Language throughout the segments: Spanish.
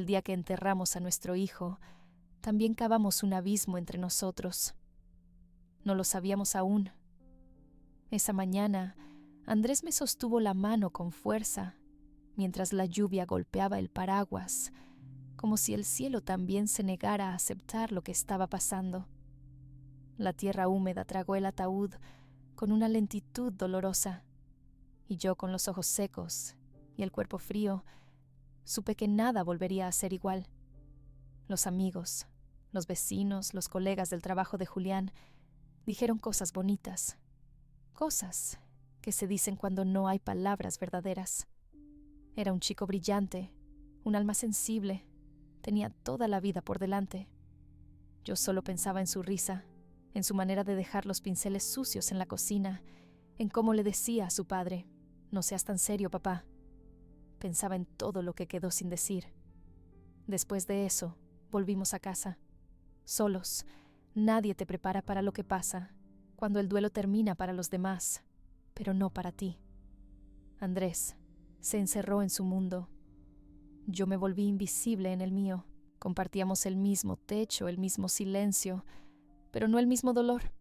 el día que enterramos a nuestro hijo, también cavamos un abismo entre nosotros. No lo sabíamos aún. Esa mañana, Andrés me sostuvo la mano con fuerza, mientras la lluvia golpeaba el paraguas, como si el cielo también se negara a aceptar lo que estaba pasando. La tierra húmeda tragó el ataúd con una lentitud dolorosa, y yo, con los ojos secos y el cuerpo frío, supe que nada volvería a ser igual. Los amigos, los vecinos, los colegas del trabajo de Julián dijeron cosas bonitas, cosas que se dicen cuando no hay palabras verdaderas. Era un chico brillante, un alma sensible, tenía toda la vida por delante. Yo solo pensaba en su risa, en su manera de dejar los pinceles sucios en la cocina, en cómo le decía a su padre: «No seas tan serio, papá». Pensaba en todo lo que quedó sin decir. Después de eso, volvimos a casa. Solos, nadie te prepara para lo que pasa, cuando el duelo termina para los demás, pero no para ti. Andrés se encerró en su mundo. Yo me volví invisible en el mío. Compartíamos el mismo techo, el mismo silencio, pero no el mismo dolor.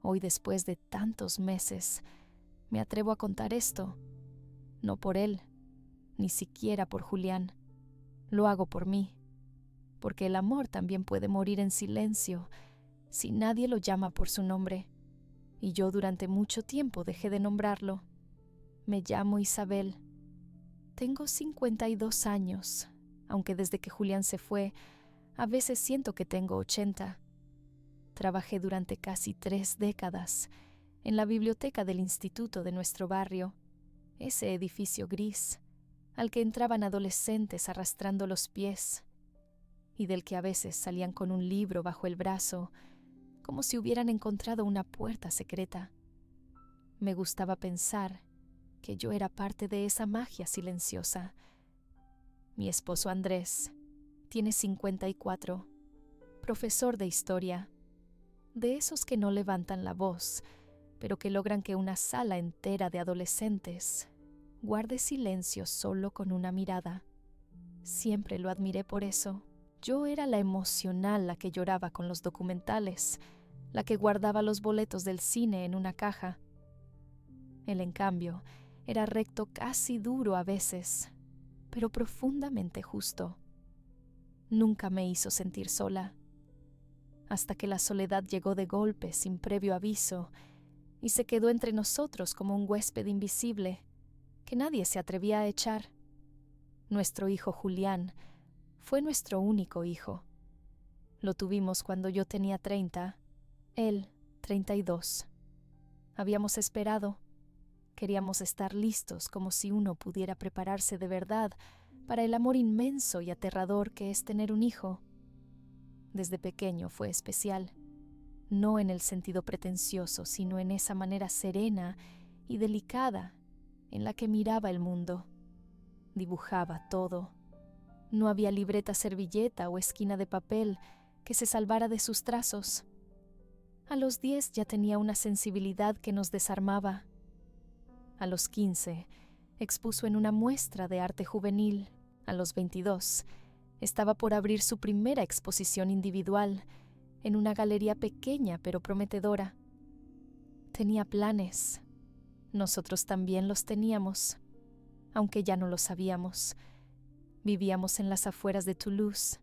Hoy, después de tantos meses, me atrevo a contar esto. No por él, ni siquiera por Julián. Lo hago por mí, porque el amor también puede morir en silencio si nadie lo llama por su nombre. Y yo durante mucho tiempo dejé de nombrarlo. Me llamo Isabel. Tengo 52 años, aunque desde que Julián se fue, a veces siento que tengo 80. Trabajé durante casi 3 décadas en la biblioteca del instituto de nuestro barrio, ese edificio gris al que entraban adolescentes arrastrando los pies y del que a veces salían con un libro bajo el brazo, como si hubieran encontrado una puerta secreta. Me gustaba pensar que yo era parte de esa magia silenciosa. Mi esposo Andrés tiene 54, profesor de historia, de esos que no levantan la voz, pero que logran que una sala entera de adolescentes guarde silencio solo con una mirada. Siempre lo admiré por eso. Yo era la emocional, la que lloraba con los documentales, la que guardaba los boletos del cine en una caja. Él, en cambio, era recto, casi duro a veces, pero profundamente justo. Nunca me hizo sentir sola, hasta que la soledad llegó de golpe, sin previo aviso, y se quedó entre nosotros como un huésped invisible que nadie se atrevía a echar. Nuestro hijo Julián fue nuestro único hijo. Lo tuvimos cuando yo tenía 30, él 32. Habíamos esperado. Queríamos estar listos, como si uno pudiera prepararse de verdad para el amor inmenso y aterrador que es tener un hijo. Desde pequeño fue especial, no en el sentido pretencioso, sino en esa manera serena y delicada en la que miraba el mundo. Dibujaba todo. No había libreta, servilleta o esquina de papel que se salvara de sus trazos. A los 10 ya tenía una sensibilidad que nos desarmaba. A los 15 expuso en una muestra de arte juvenil. A los 22 estaba por abrir su primera exposición individual en una galería pequeña pero prometedora. Tenía planes. Nosotros también los teníamos, aunque ya no lo sabíamos. Vivíamos en las afueras de Toulouse,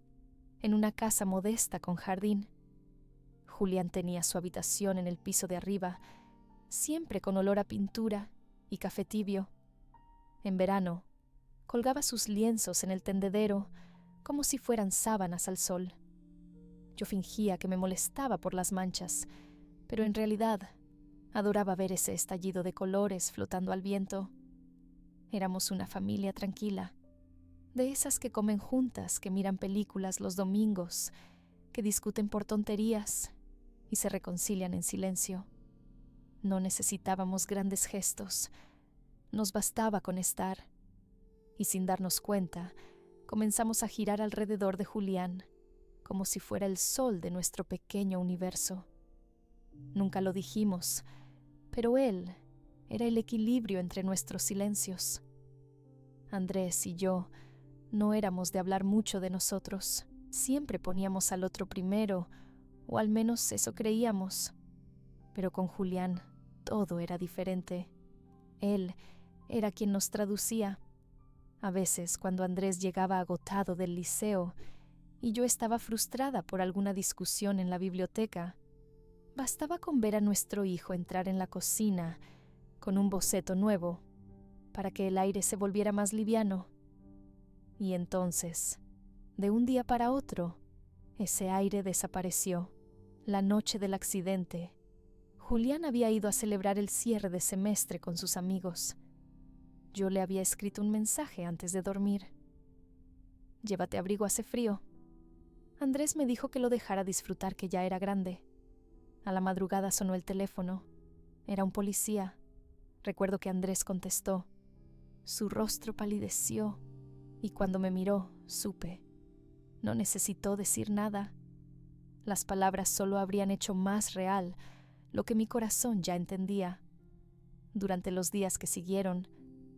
en una casa modesta con jardín. Julián tenía su habitación en el piso de arriba, siempre con olor a pintura y café tibio. En verano, colgaba sus lienzos en el tendedero como si fueran sábanas al sol. Yo fingía que me molestaba por las manchas, pero en realidad adoraba ver ese estallido de colores flotando al viento. Éramos una familia tranquila, de esas que comen juntas, que miran películas los domingos, que discuten por tonterías y se reconcilian en silencio. No necesitábamos grandes gestos, nos bastaba con estar. Y sin darnos cuenta, comenzamos a girar alrededor de Julián, como si fuera el sol de nuestro pequeño universo. Nunca lo dijimos, pero él era el equilibrio entre nuestros silencios. Andrés y yo No éramos de hablar mucho de nosotros. Siempre poníamos al otro primero, o al menos eso creíamos. Pero con Julián todo era diferente. Él era quien nos traducía. A veces, cuando Andrés llegaba agotado del liceo y yo estaba frustrada por alguna discusión en la biblioteca, bastaba con ver a nuestro hijo entrar en la cocina con un boceto nuevo para que el aire se volviera más liviano. Y entonces, de un día para otro, ese aire desapareció. La noche del accidente, Julián había ido a celebrar el cierre de semestre con sus amigos. Yo le había escrito un mensaje antes de dormir. «Llévate abrigo, hace frío». Andrés me dijo que lo dejara disfrutar, que ya era grande. A la madrugada sonó el teléfono. Era un policía. Recuerdo que Andrés contestó. Su rostro palideció y cuando me miró, supe. No necesitó decir nada. Las palabras solo habrían hecho más real lo que mi corazón ya entendía. Durante los días que siguieron,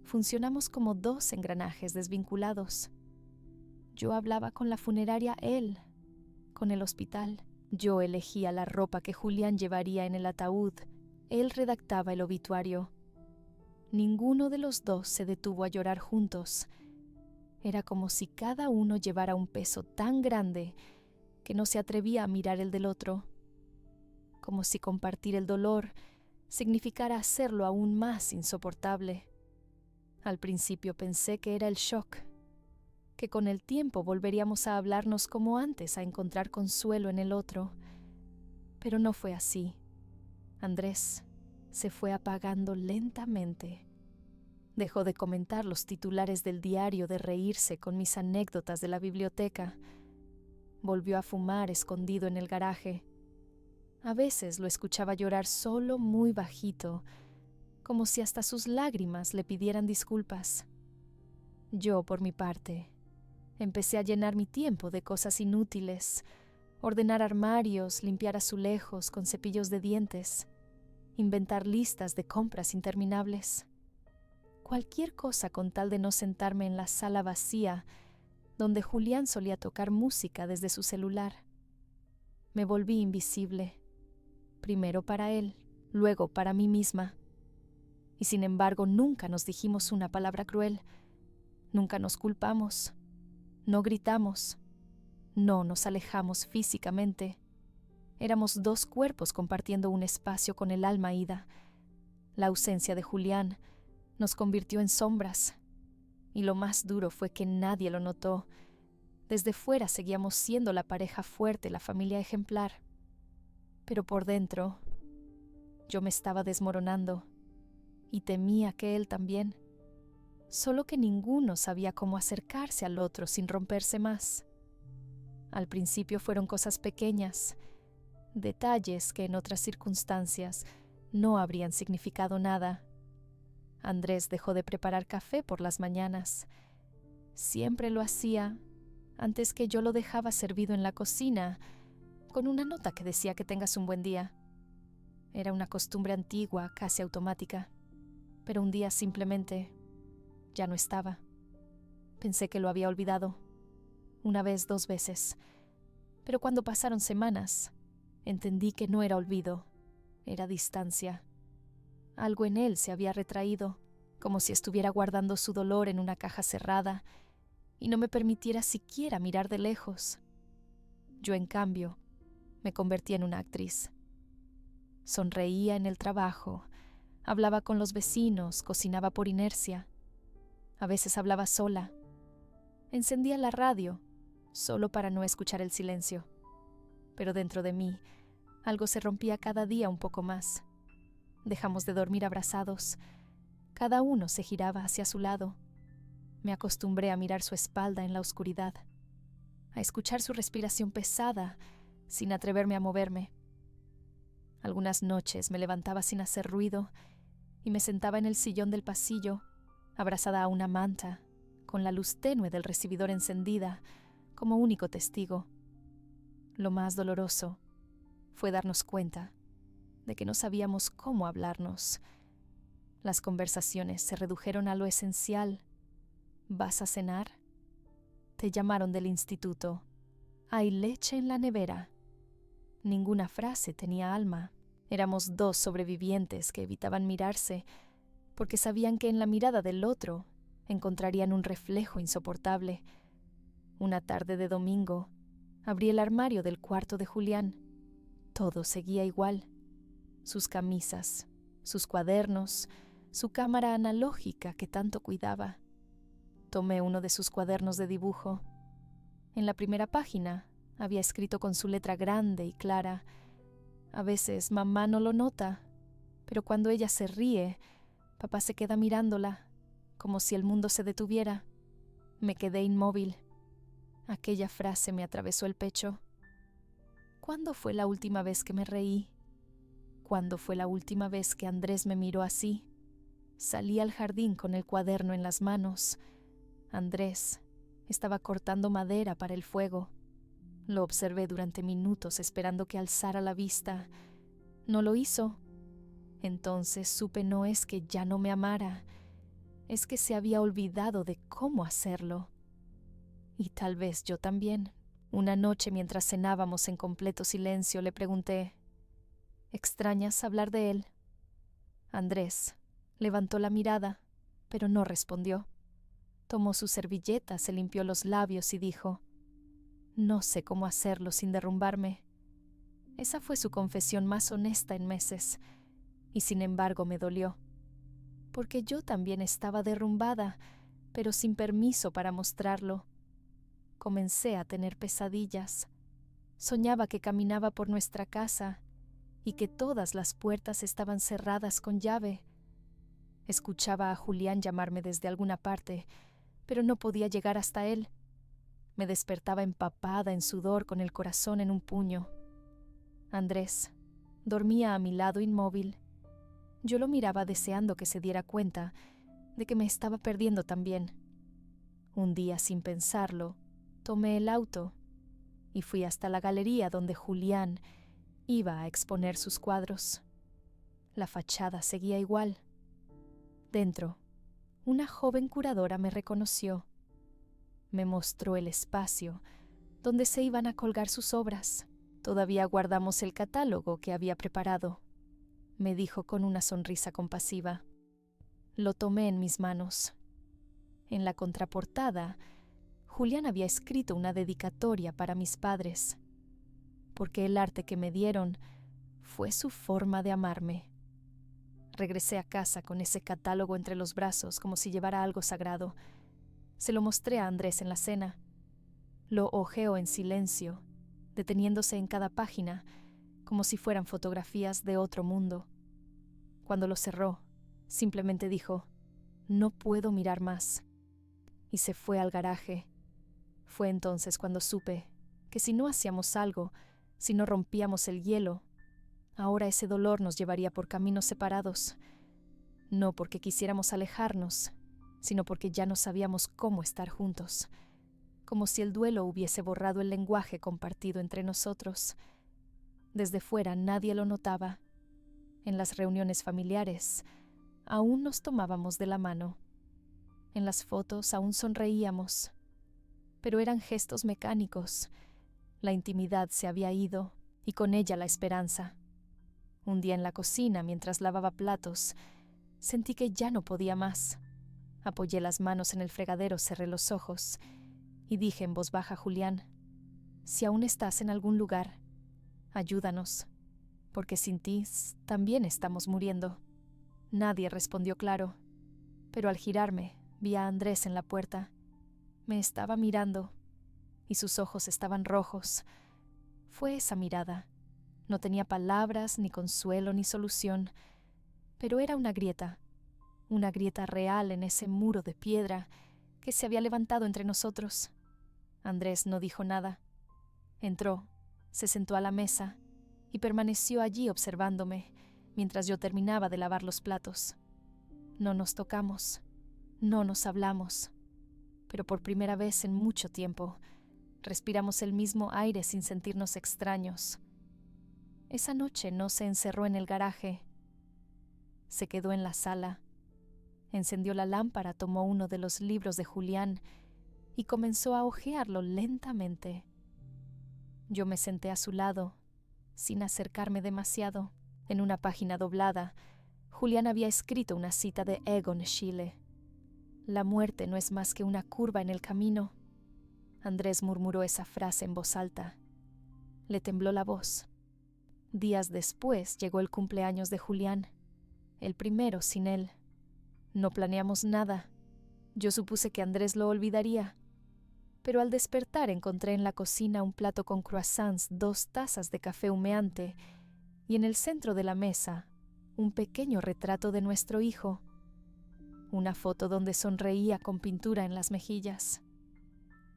funcionamos como dos engranajes desvinculados. Yo hablaba con la funeraria, él con el hospital. Yo elegía la ropa que Julián llevaría en el ataúd. Él redactaba el obituario. Ninguno de los dos se detuvo a llorar juntos. Era como si cada uno llevara un peso tan grande que no se atrevía a mirar el del otro. Como si compartir el dolor significara hacerlo aún más insoportable. Al principio pensé que era el shock, que con el tiempo volveríamos a hablarnos como antes, a encontrar consuelo en el otro. Pero no fue así. Andrés se fue apagando lentamente. Dejó de comentar los titulares del diario, de reírse con mis anécdotas de la biblioteca. Volvió a fumar escondido en el garaje. A veces lo escuchaba llorar solo, muy bajito, como si hasta sus lágrimas le pidieran disculpas. Yo, por mi parte, empecé a llenar mi tiempo de cosas inútiles, ordenar armarios, limpiar azulejos con cepillos de dientes, inventar listas de compras interminables. Cualquier cosa con tal de no sentarme en la sala vacía donde Julián solía tocar música desde su celular. Me volví invisible, primero para él, luego para mí misma. Y sin embargo nunca nos dijimos una palabra cruel, nunca nos culpamos, no gritamos, no nos alejamos físicamente. Éramos dos cuerpos compartiendo un espacio con el alma ida. La ausencia de Julián nos convirtió en sombras, y lo más duro fue que nadie lo notó. Desde fuera seguíamos siendo la pareja fuerte, la familia ejemplar. Pero por dentro, yo me estaba desmoronando, y temía que él también. Solo que ninguno sabía cómo acercarse al otro sin romperse más. Al principio fueron cosas pequeñas, detalles que en otras circunstancias no habrían significado nada. Andrés dejó de preparar café por las mañanas. Siempre lo hacía antes que yo lo dejaba servido en la cocina, con una nota que decía que tengas un buen día. Era una costumbre antigua, casi automática, pero un día simplemente ya no estaba. Pensé que lo había olvidado, una vez, 2 veces, pero cuando pasaron semanas, entendí que no era olvido, era distancia. Algo en él se había retraído, como si estuviera guardando su dolor en una caja cerrada y no me permitiera siquiera mirar de lejos. Yo, en cambio, me convertí en una actriz. Sonreía en el trabajo, hablaba con los vecinos, cocinaba por inercia. A veces hablaba sola. Encendía la radio, solo para no escuchar el silencio. Pero dentro de mí, algo se rompía cada día un poco más. Dejamos de dormir abrazados. Cada uno se giraba hacia su lado. Me acostumbré a mirar su espalda en la oscuridad, a escuchar su respiración pesada, sin atreverme a moverme. Algunas noches me levantaba sin hacer ruido y me sentaba en el sillón del pasillo, abrazada a una manta, con la luz tenue del recibidor encendida, como único testigo. Lo más doloroso fue darnos cuenta de que no sabíamos cómo hablarnos. Las conversaciones se redujeron a lo esencial. ¿Vas a cenar? Te llamaron del instituto. Hay leche en la nevera. Ninguna frase tenía alma. Éramos dos sobrevivientes que evitaban mirarse, porque sabían que en la mirada del otro encontrarían un reflejo insoportable. Una tarde de domingo, abrí el armario del cuarto de Julián. Todo seguía igual. Sus camisas, sus cuadernos, su cámara analógica que tanto cuidaba. Tomé uno de sus cuadernos de dibujo. En la primera página había escrito con su letra grande y clara: a veces mamá no lo nota, pero cuando ella se ríe, papá se queda mirándola, como si el mundo se detuviera. Me quedé inmóvil. Aquella frase me atravesó el pecho. ¿Cuándo fue la última vez que me reí? ¿Cuándo fue la última vez que Andrés me miró así? Salí al jardín con el cuaderno en las manos. Andrés estaba cortando madera para el fuego. Lo observé durante minutos esperando que alzara la vista. No lo hizo. Entonces supe no es que ya no me amara, es que se había olvidado de cómo hacerlo. Y tal vez yo también. Una noche mientras cenábamos en completo silencio le pregunté: ¿extrañas hablar de él? Andrés levantó la mirada, pero no respondió. Tomó su servilleta, se limpió los labios y dijo: no sé cómo hacerlo sin derrumbarme. Esa fue su confesión más honesta en meses, y sin embargo me dolió, porque yo también estaba derrumbada, pero sin permiso para mostrarlo. Comencé a tener pesadillas. Soñaba que caminaba por nuestra casa y que todas las puertas estaban cerradas con llave. Escuchaba a Julián llamarme desde alguna parte, pero no podía llegar hasta él. Me despertaba empapada en sudor con el corazón en un puño. Andrés dormía a mi lado inmóvil. Yo lo miraba deseando que se diera cuenta de que me estaba perdiendo también. Un día, sin pensarlo, tomé el auto y fui hasta la galería donde Julián iba a exponer sus cuadros. La fachada seguía igual. Dentro, una joven curadora me reconoció. Me mostró el espacio donde se iban a colgar sus obras. Todavía guardamos el catálogo que había preparado, me dijo con una sonrisa compasiva. Lo tomé en mis manos. En la contraportada, Julián había escrito una dedicatoria para mis padres, porque el arte que me dieron fue su forma de amarme. Regresé a casa con ese catálogo entre los brazos como si llevara algo sagrado. Se lo mostré a Andrés en la cena. Lo hojeó en silencio, deteniéndose en cada página, como si fueran fotografías de otro mundo. Cuando lo cerró, simplemente dijo: no puedo mirar más. Y se fue al garaje. Fue entonces cuando supe que si no hacíamos algo, si no rompíamos el hielo, ahora ese dolor nos llevaría por caminos separados. No porque quisiéramos alejarnos, sino porque ya no sabíamos cómo estar juntos. Como si el duelo hubiese borrado el lenguaje compartido entre nosotros. Desde fuera nadie lo notaba. En las reuniones familiares, aún nos tomábamos de la mano. En las fotos aún sonreíamos, pero eran gestos mecánicos. La intimidad se había ido, y con ella la esperanza. Un día en la cocina, mientras lavaba platos, sentí que ya no podía más. Apoyé las manos en el fregadero, cerré los ojos, y dije en voz baja a Julián: si aún estás en algún lugar, ayúdanos, porque sin ti también estamos muriendo. Nadie respondió claro, pero al girarme vi a Andrés en la puerta. Me estaba mirando, y sus ojos estaban rojos. Fue esa mirada. No tenía palabras, ni consuelo, ni solución, pero era una grieta real en ese muro de piedra que se había levantado entre nosotros. Andrés no dijo nada. Entró, se sentó a la mesa y permaneció allí observándome mientras yo terminaba de lavar los platos. No nos tocamos, no nos hablamos, pero por primera vez en mucho tiempo respiramos el mismo aire sin sentirnos extraños. Esa noche no se encerró en el garaje, se quedó en la sala, encendió la lámpara, tomó uno de los libros de Julián y comenzó a hojearlo lentamente. Yo me senté a su lado, sin acercarme demasiado. En una página doblada, Julián había escrito una cita de Egon Schiele. La muerte no es más que una curva en el camino. Andrés murmuró esa frase en voz alta. Le tembló la voz. Días después llegó el cumpleaños de Julián, el primero sin él. No planeamos nada. Yo supuse que Andrés lo olvidaría. Pero al despertar encontré en la cocina un plato con croissants, 2 tazas de café humeante y en el centro de la mesa un pequeño retrato de nuestro hijo. Una foto donde sonreía con pintura en las mejillas.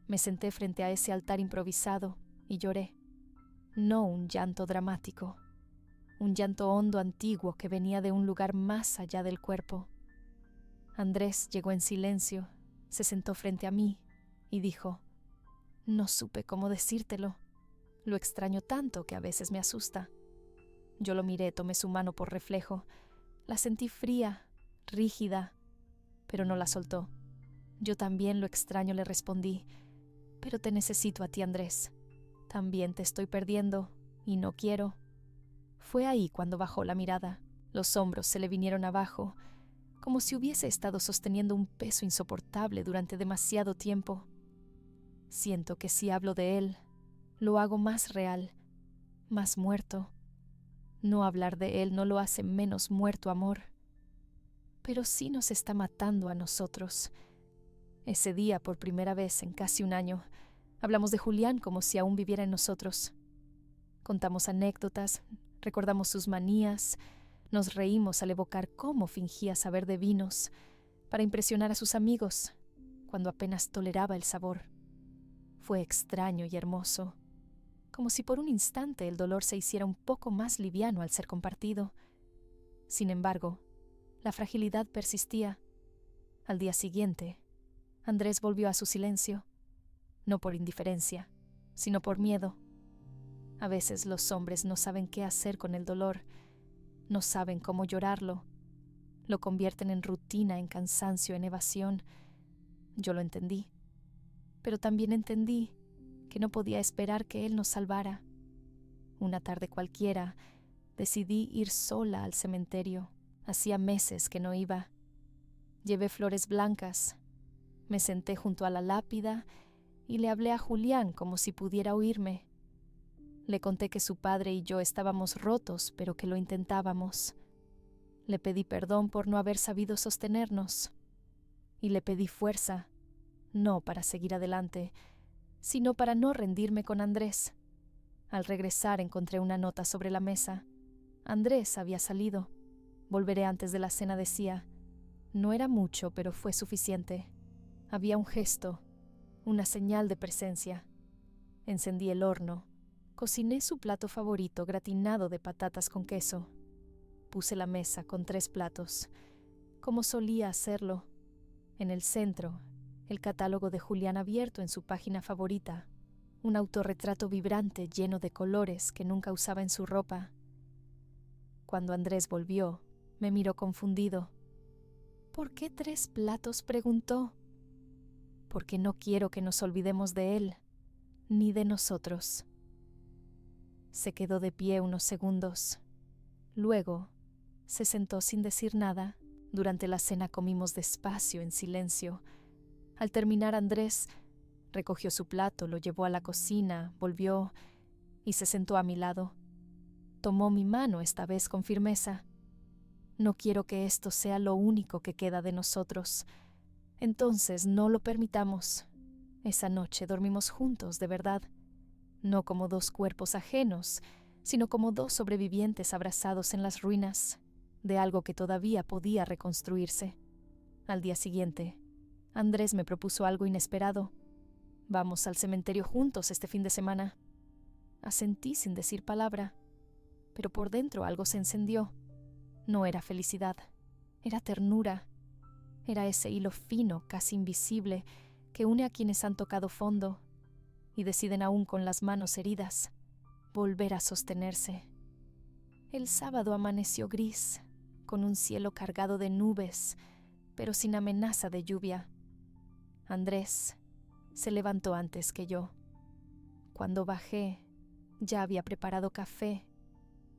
Me senté frente a ese altar improvisado y lloré. No un llanto dramático, un llanto hondo antiguo que venía de un lugar más allá del cuerpo. Andrés llegó en silencio, se sentó frente a mí y dijo: «No supe cómo decírtelo. Lo extraño tanto que a veces me asusta». Yo lo miré, tomé su mano por reflejo. La sentí fría, rígida, pero no la soltó. «Yo también lo extraño», le respondí, «pero te necesito a ti, Andrés. También te estoy perdiendo y no quiero». Fue ahí cuando bajó la mirada. Los hombros se le vinieron abajo, como si hubiese estado sosteniendo un peso insoportable durante demasiado tiempo. Siento que si hablo de él, lo hago más real, más muerto. No hablar de él no lo hace menos muerto, amor. Pero sí nos está matando a nosotros. Ese día, por primera vez en casi un año, hablamos de Julián como si aún viviera en nosotros. Contamos anécdotas, recordamos sus manías, nos reímos al evocar cómo fingía saber de vinos para impresionar a sus amigos cuando apenas toleraba el sabor. Fue extraño y hermoso, como si por un instante el dolor se hiciera un poco más liviano al ser compartido. Sin embargo, la fragilidad persistía. Al día siguiente, Andrés volvió a su silencio, no por indiferencia, sino por miedo. A veces los hombres no saben qué hacer con el dolor, no saben cómo llorarlo, lo convierten en rutina, en cansancio, en evasión. Yo lo entendí, pero también entendí que no podía esperar que él nos salvara. Una tarde cualquiera, decidí ir sola al cementerio. Hacía meses que no iba. Llevé flores blancas, me senté junto a la lápida y le hablé a Julián como si pudiera oírme. Le conté que su padre y yo estábamos rotos, pero que lo intentábamos. Le pedí perdón por no haber sabido sostenernos. Y le pedí fuerza, no para seguir adelante, sino para no rendirme con Andrés. Al regresar encontré una nota sobre la mesa. Andrés había salido. «Volveré antes de la cena», decía. No era mucho, pero fue suficiente. Había un gesto, una señal de presencia. Encendí el horno. Cociné su plato favorito, gratinado de patatas con queso. Puse la mesa con 3 platos, como solía hacerlo. En el centro, el catálogo de Julián abierto en su página favorita, un autorretrato vibrante lleno de colores que nunca usaba en su ropa. Cuando Andrés volvió, me miró confundido. «¿Por qué 3 platos?», preguntó. «Porque no quiero que nos olvidemos de él, ni de nosotros». Se quedó de pie unos segundos. Luego, se sentó sin decir nada. Durante la cena comimos despacio, en silencio. Al terminar, Andrés recogió su plato, lo llevó a la cocina, volvió y se sentó a mi lado. Tomó mi mano, esta vez con firmeza. «No quiero que esto sea lo único que queda de nosotros. Entonces no lo permitamos». Esa noche dormimos juntos, de verdad. No como 2 cuerpos ajenos, sino como 2 sobrevivientes abrazados en las ruinas de algo que todavía podía reconstruirse. Al día siguiente, Andrés me propuso algo inesperado. «Vamos al cementerio juntos este fin de semana». Asentí sin decir palabra, pero por dentro algo se encendió. No era felicidad, era ternura. Era ese hilo fino, casi invisible, que une a quienes han tocado fondo y deciden aún con las manos heridas volver a sostenerse. El sábado amaneció gris, con un cielo cargado de nubes, pero sin amenaza de lluvia. Andrés, Se levantó antes que yo. Cuando bajé, ya había preparado café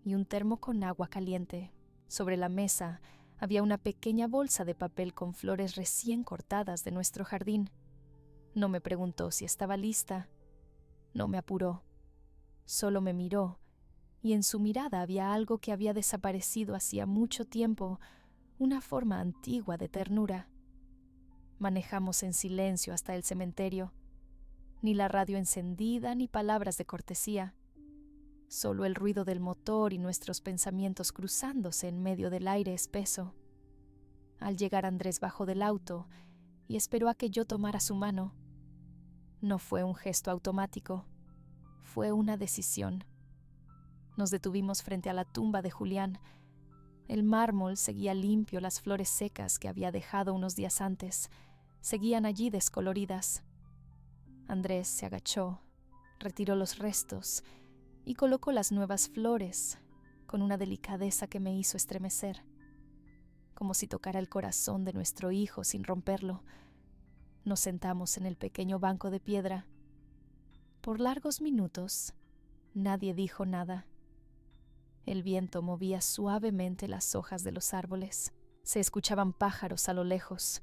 y un termo con agua caliente. Sobre la mesa había una pequeña bolsa de papel con flores recién cortadas de nuestro jardín. No me preguntó si estaba lista. No me apuró. Solo me miró, y en su mirada había algo que había desaparecido hacía mucho tiempo, una forma antigua de ternura. Manejamos en silencio hasta el cementerio. Ni la radio encendida, ni palabras de cortesía. Solo el ruido del motor y nuestros pensamientos cruzándose en medio del aire espeso. Al llegar Andrés bajó del auto y esperó a que yo tomara su mano. No fue un gesto automático, fue una decisión. Nos detuvimos frente a la tumba de Julián. El mármol seguía limpio, las flores secas que había dejado unos días antes seguían allí descoloridas. Andrés se agachó, retiró los restos y colocó las nuevas flores con una delicadeza que me hizo estremecer, como si tocara el corazón de nuestro hijo sin romperlo. Nos sentamos en el pequeño banco de piedra. Por largos minutos, nadie dijo nada. El viento movía suavemente las hojas de los árboles. Se escuchaban pájaros a lo lejos,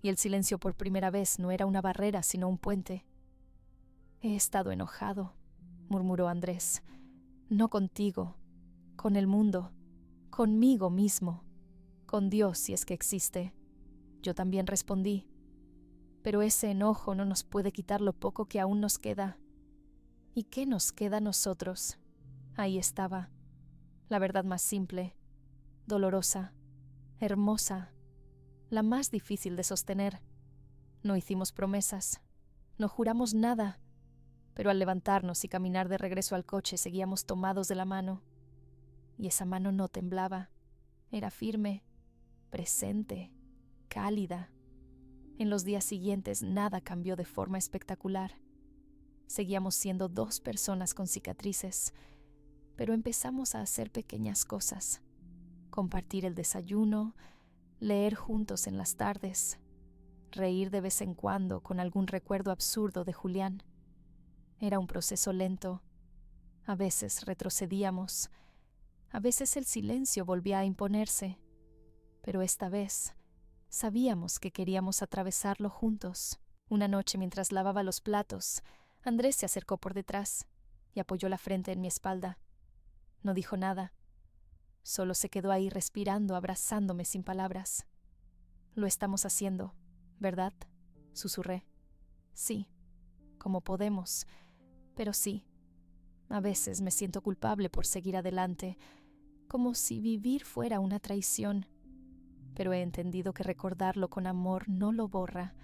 y el silencio por primera vez no era una barrera, sino un puente. «He estado enojado», murmuró Andrés. «No contigo, con el mundo, conmigo mismo, con Dios si es que existe». Yo también respondí. Pero ese enojo no nos puede quitar lo poco que aún nos queda. ¿Y qué nos queda a nosotros? Ahí estaba, la verdad más simple, dolorosa, hermosa, la más difícil de sostener. No hicimos promesas, no juramos nada, pero al levantarnos y caminar de regreso al coche seguíamos tomados de la mano. Y esa mano no temblaba, era firme, presente, cálida. En los días siguientes nada cambió de forma espectacular. Seguíamos siendo dos personas con cicatrices, pero empezamos a hacer pequeñas cosas. Compartir el desayuno, leer juntos en las tardes, reír de vez en cuando con algún recuerdo absurdo de Julián. Era un proceso lento. A veces retrocedíamos, a veces el silencio volvía a imponerse, pero esta vez sabíamos que queríamos atravesarlo juntos. Una noche, mientras lavaba los platos, Andrés se acercó por detrás y apoyó la frente en mi espalda. No dijo nada. Solo se quedó ahí respirando, abrazándome sin palabras. «Lo estamos haciendo, ¿verdad?», susurré. «Sí, como podemos, pero sí. A veces me siento culpable por seguir adelante, como si vivir fuera una traición. Pero he entendido que recordarlo con amor no lo borra,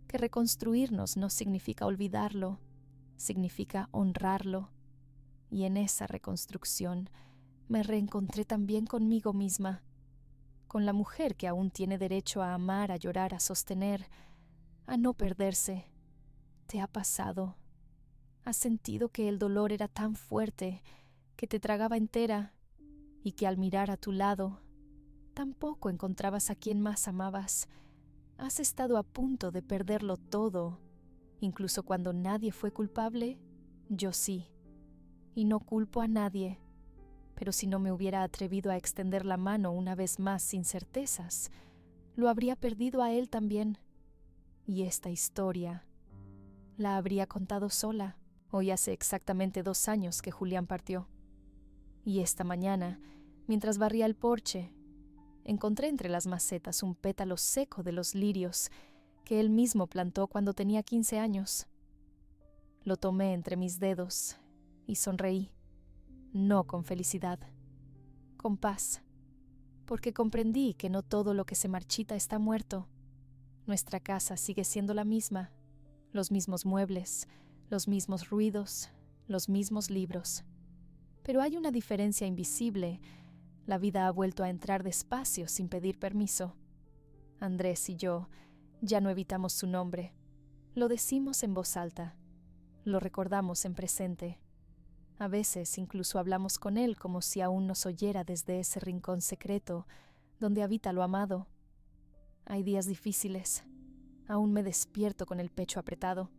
que reconstruirnos no significa olvidarlo, significa honrarlo. Y en esa reconstrucción me reencontré también conmigo misma, con la mujer que aún tiene derecho a amar, a llorar, a sostener, a no perderse. ¿Te ha pasado? ¿Has sentido que el dolor era tan fuerte, que te tragaba entera, y que al mirar a tu lado tampoco encontrabas a quien más amabas? ¿Has estado a punto de perderlo todo, incluso cuando nadie fue culpable? Yo sí, y no culpo a nadie, pero si no me hubiera atrevido a extender la mano una vez más sin certezas, lo habría perdido a él también. Y esta historia la habría contado sola. Hoy hace exactamente 2 años que Julián partió. Y esta mañana, mientras barría el porche, encontré entre las macetas un pétalo seco de los lirios que él mismo plantó cuando tenía 15 años. Lo tomé entre mis dedos y sonreí, no con felicidad, con paz, porque comprendí que no todo lo que se marchita está muerto. Nuestra casa sigue siendo la misma, los mismos muebles, los mismos ruidos, los mismos libros. Pero hay una diferencia invisible. La vida ha vuelto a entrar despacio sin pedir permiso. Andrés y yo ya no evitamos su nombre. Lo decimos en voz alta. Lo recordamos en presente. A veces incluso hablamos con él como si aún nos oyera desde ese rincón secreto donde habita lo amado. Hay días difíciles. Aún me despierto con el pecho apretado.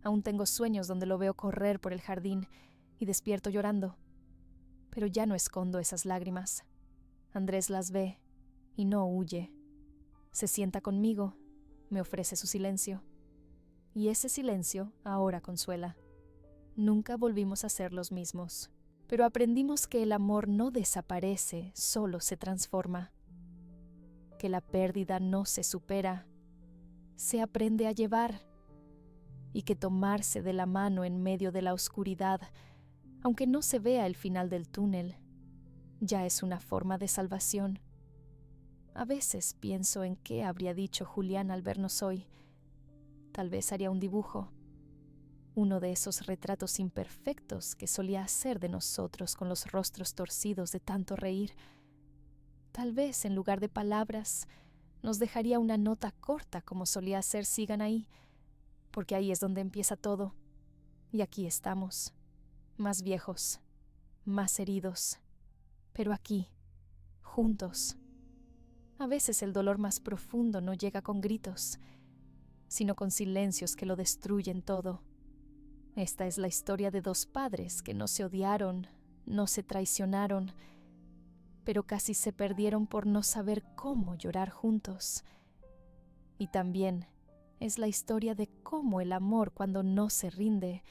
Aún tengo sueños donde lo veo correr por el jardín y despierto llorando. Pero ya no escondo esas lágrimas. Andrés las ve y no huye. Se sienta conmigo, me ofrece su silencio. Y ese silencio ahora consuela. Nunca volvimos a ser los mismos, pero aprendimos que el amor no desaparece, solo se transforma. Que la pérdida no se supera, se aprende a llevar. Y que tomarse de la mano en medio de la oscuridad, aunque no se vea el final del túnel, ya es una forma de salvación. A veces pienso en qué habría dicho Julián al vernos hoy. Tal vez haría un dibujo, uno de esos retratos imperfectos que solía hacer de nosotros con los rostros torcidos de tanto reír. Tal vez, en lugar de palabras, nos dejaría una nota corta como solía hacer Sigan ahí, porque ahí es donde empieza todo. Y aquí estamos, más viejos, más heridos, pero aquí, juntos. A veces el dolor más profundo no llega con gritos, sino con silencios que lo destruyen todo. Esta es la historia de dos padres que no se odiaron, no se traicionaron, pero casi se perdieron por no saber cómo llorar juntos. Y también es la historia de cómo el amor, cuando no se rinde,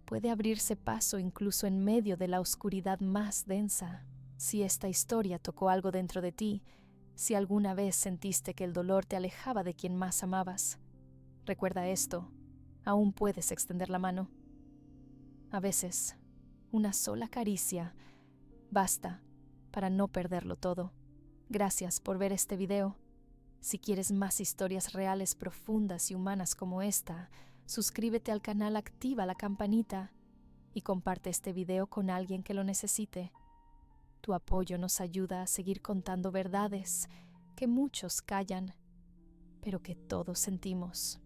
puede abrirse paso incluso en medio de la oscuridad más densa. Si esta historia tocó algo dentro de ti, si alguna vez sentiste que el dolor te alejaba de quien más amabas, recuerda esto, aún puedes extender la mano. A veces, una sola caricia basta para no perderlo todo. Gracias por ver este video. Si quieres más historias reales, profundas y humanas como esta, suscríbete al canal, activa la campanita y comparte este video con alguien que lo necesite. Tu apoyo nos ayuda a seguir contando verdades que muchos callan, pero que todos sentimos.